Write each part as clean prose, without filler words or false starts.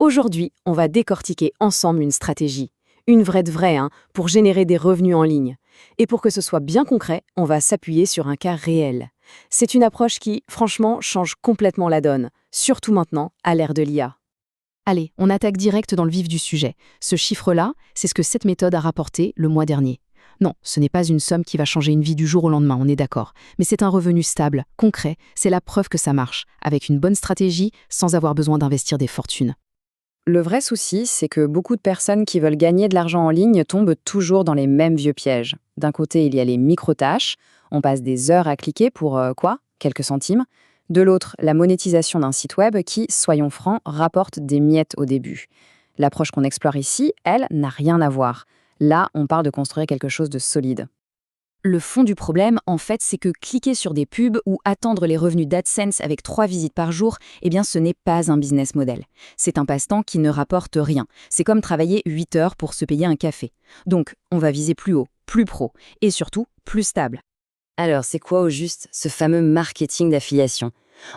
Aujourd'hui, on va décortiquer ensemble une stratégie. Une vraie de vraie, hein, pour générer des revenus en ligne. Et pour que ce soit bien concret, on va s'appuyer sur un cas réel. C'est une approche qui, franchement, change complètement la donne, surtout maintenant, à l'ère de l'IA. Allez, on attaque direct dans le vif du sujet. Ce chiffre-là, c'est ce que cette méthode a rapporté le mois dernier. Non, ce n'est pas une somme qui va changer une vie du jour au lendemain, on est d'accord. Mais c'est un revenu stable, concret, c'est la preuve que ça marche, avec une bonne stratégie, sans avoir besoin d'investir des fortunes. Le vrai souci, c'est que beaucoup de personnes qui veulent gagner de l'argent en ligne tombent toujours dans les mêmes vieux pièges. D'un côté, il y a les micro-tâches. On passe des heures à cliquer pour quoi? Quelques centimes. De l'autre, la monétisation d'un site web qui, soyons francs, rapporte des miettes au début. L'approche qu'on explore ici, elle, n'a rien à voir. Là, on parle de construire quelque chose de solide. Le fond du problème, en fait, c'est que cliquer sur des pubs ou attendre les revenus d'AdSense avec 3 visites par jour, eh bien, ce n'est pas un business model. C'est un passe-temps qui ne rapporte rien. C'est comme travailler 8 heures pour se payer un café. Donc, on va viser plus haut, plus pro, et surtout, plus stable. Alors, c'est quoi au juste ce fameux marketing d'affiliation?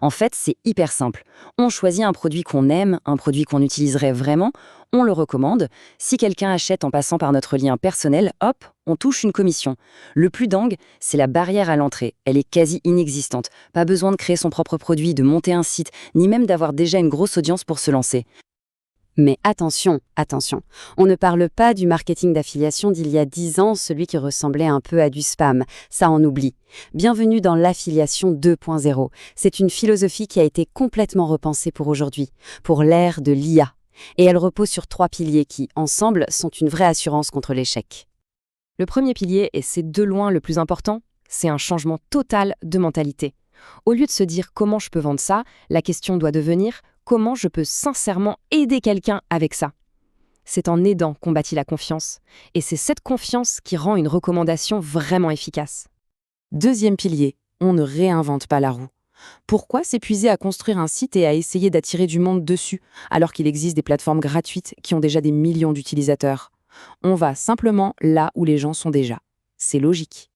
En fait, c'est hyper simple. On choisit un produit qu'on aime, un produit qu'on utiliserait vraiment, on le recommande. Si quelqu'un achète en passant par notre lien personnel, hop, on touche une commission. Le plus dingue, c'est la barrière à l'entrée. Elle est quasi inexistante. Pas besoin de créer son propre produit, de monter un site, ni même d'avoir déjà une grosse audience pour se lancer. Mais attention, attention, on ne parle pas du marketing d'affiliation d'il y a 10 ans, celui qui ressemblait un peu à du spam. Ça, on oublie. Bienvenue dans l'affiliation 2.0. C'est une philosophie qui a été complètement repensée pour aujourd'hui, pour l'ère de l'IA. Et elle repose sur 3 piliers qui, ensemble, sont une vraie assurance contre l'échec. Le premier pilier, et c'est de loin le plus important, c'est un changement total de mentalité. Au lieu de se dire comment je peux vendre ça, la question doit devenir comment je peux sincèrement aider quelqu'un avec ça. C'est en aidant qu'on bâtit la confiance. Et c'est cette confiance qui rend une recommandation vraiment efficace. Deuxième pilier, on ne réinvente pas la roue. Pourquoi s'épuiser à construire un site et à essayer d'attirer du monde dessus, alors qu'il existe des plateformes gratuites qui ont déjà des millions d'utilisateurs? On va simplement là où les gens sont déjà. C'est logique.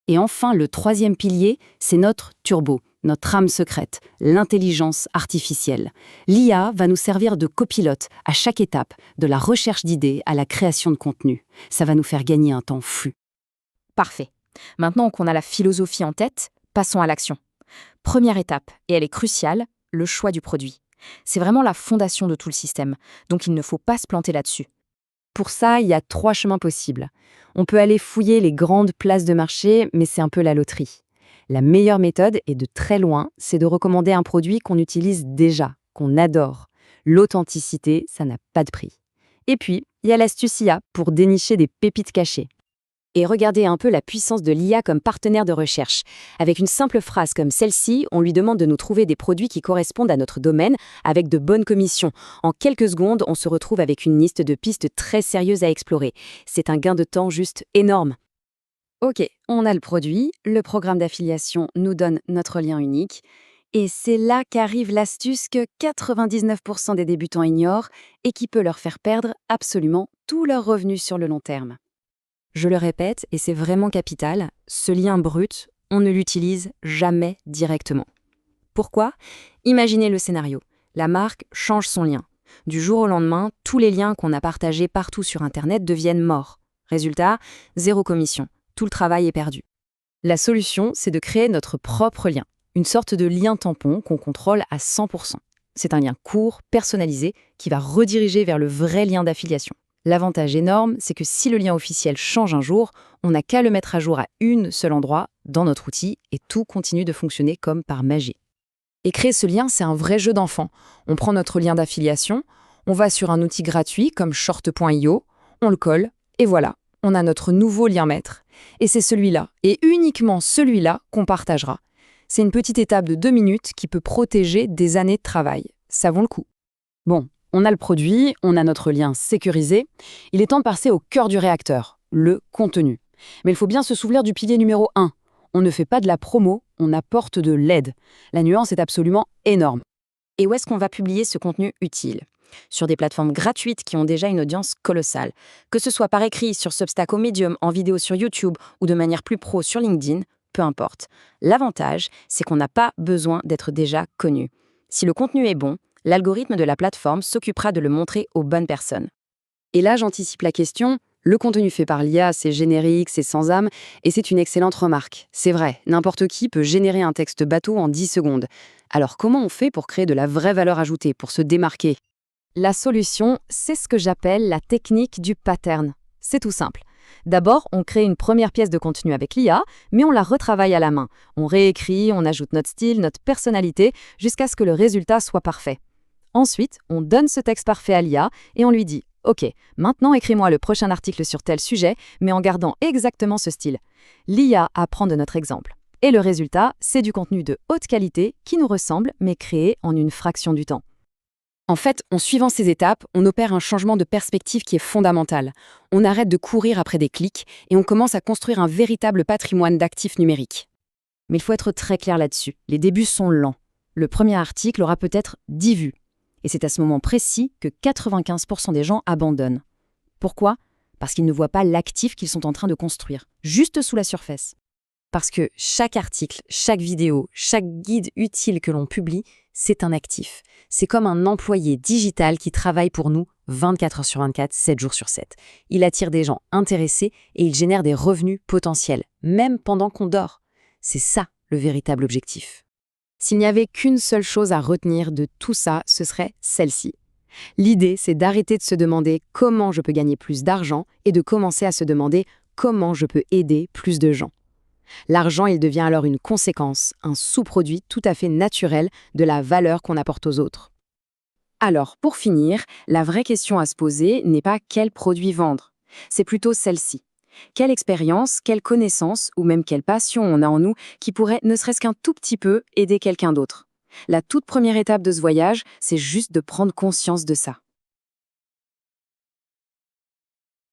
Et enfin, le troisième pilier, c'est notre turbo, notre âme secrète, l'intelligence artificielle. L'IA va nous servir de copilote à chaque étape, de la recherche d'idées à la création de contenu. Ça va nous faire gagner un temps fou. Parfait. Maintenant qu'on a la philosophie en tête, passons à l'action. Première étape, et elle est cruciale, le choix du produit. C'est vraiment la fondation de tout le système, donc il ne faut pas se planter là-dessus. Pour ça, il y a 3 chemins possibles. On peut aller fouiller les grandes places de marché, mais c'est un peu la loterie. La meilleure méthode, et de très loin, c'est de recommander un produit qu'on utilise déjà, qu'on adore. L'authenticité, ça n'a pas de prix. Et puis, il y a l'astuce IA pour dénicher des pépites cachées. Et regardez un peu la puissance de l'IA comme partenaire de recherche. Avec une simple phrase comme celle-ci, on lui demande de nous trouver des produits qui correspondent à notre domaine avec de bonnes commissions. En quelques secondes, on se retrouve avec une liste de pistes très sérieuses à explorer. C'est un gain de temps juste énorme. Ok, on a le produit, le programme d'affiliation nous donne notre lien unique. Et c'est là qu'arrive l'astuce que 99% des débutants ignorent et qui peut leur faire perdre absolument tous leurs revenus sur le long terme. Je le répète, et c'est vraiment capital, ce lien brut, on ne l'utilise jamais directement. Pourquoi? Imaginez le scénario. La marque change son lien. Du jour au lendemain, tous les liens qu'on a partagés partout sur Internet deviennent morts. Résultat, 0 commission. Tout le travail est perdu. La solution, c'est de créer notre propre lien. Une sorte de lien tampon qu'on contrôle à 100%. C'est un lien court, personnalisé, qui va rediriger vers le vrai lien d'affiliation. L'avantage énorme, c'est que si le lien officiel change un jour, on n'a qu'à le mettre à jour à un seul endroit dans notre outil et tout continue de fonctionner comme par magie. Et créer ce lien, c'est un vrai jeu d'enfant. On prend notre lien d'affiliation, on va sur un outil gratuit comme short.io, on le colle et voilà, on a notre nouveau lien maître. Et c'est celui-là, et uniquement celui-là, qu'on partagera. C'est une petite étape de 2 minutes qui peut protéger des années de travail. Ça vaut le coup. Bon. On a le produit, on a notre lien sécurisé. Il est temps de passer au cœur du réacteur, le contenu. Mais il faut bien se souvenir du pilier numéro 1. On ne fait pas de la promo, on apporte de l'aide. La nuance est absolument énorme. Et où est-ce qu'on va publier ce contenu utile? Sur des plateformes gratuites qui ont déjà une audience colossale. Que ce soit par écrit sur Substack ou Medium, en vidéo sur YouTube ou de manière plus pro sur LinkedIn, peu importe. L'avantage, c'est qu'on n'a pas besoin d'être déjà connu. Si le contenu est bon, L'algorithme de la plateforme s'occupera de le montrer aux bonnes personnes. Et là, j'anticipe la question. Le contenu fait par l'IA, c'est générique, c'est sans âme, et c'est une excellente remarque. C'est vrai, n'importe qui peut générer un texte bateau en 10 secondes. Alors comment on fait pour créer de la vraie valeur ajoutée, pour se démarquer? La solution, c'est ce que j'appelle la technique du pattern. C'est tout simple. D'abord, on crée une première pièce de contenu avec l'IA, mais on la retravaille à la main. On réécrit, on ajoute notre style, notre personnalité, jusqu'à ce que le résultat soit parfait. Ensuite, on donne ce texte parfait à l'IA et on lui dit « Ok, maintenant écris-moi le prochain article sur tel sujet, mais en gardant exactement ce style. » L'IA apprend de notre exemple. Et le résultat, c'est du contenu de haute qualité qui nous ressemble, mais créé en une fraction du temps. En fait, en suivant ces étapes, on opère un changement de perspective qui est fondamental. On arrête de courir après des clics et on commence à construire un véritable patrimoine d'actifs numériques. Mais il faut être très clair là-dessus. Les débuts sont lents. Le premier article aura peut-être 10 vues. Et c'est à ce moment précis que 95% des gens abandonnent. Pourquoi ? Parce qu'ils ne voient pas l'actif qu'ils sont en train de construire, juste sous la surface. Parce que chaque article, chaque vidéo, chaque guide utile que l'on publie, c'est un actif. C'est comme un employé digital qui travaille pour nous 24 heures sur 24, 7 jours sur 7. Il attire des gens intéressés et il génère des revenus potentiels, même pendant qu'on dort. C'est ça le véritable objectif. S'il n'y avait qu'une seule chose à retenir de tout ça, ce serait celle-ci. L'idée, c'est d'arrêter de se demander comment je peux gagner plus d'argent et de commencer à se demander comment je peux aider plus de gens. L'argent, il devient alors une conséquence, un sous-produit tout à fait naturel de la valeur qu'on apporte aux autres. Alors, pour finir, la vraie question à se poser n'est pas quel produit vendre, c'est plutôt celle-ci. Quelle expérience, quelle connaissance ou même quelle passion on a en nous qui pourrait, ne serait-ce qu'un tout petit peu, aider quelqu'un d'autre. La toute première étape de ce voyage, c'est juste de prendre conscience de ça.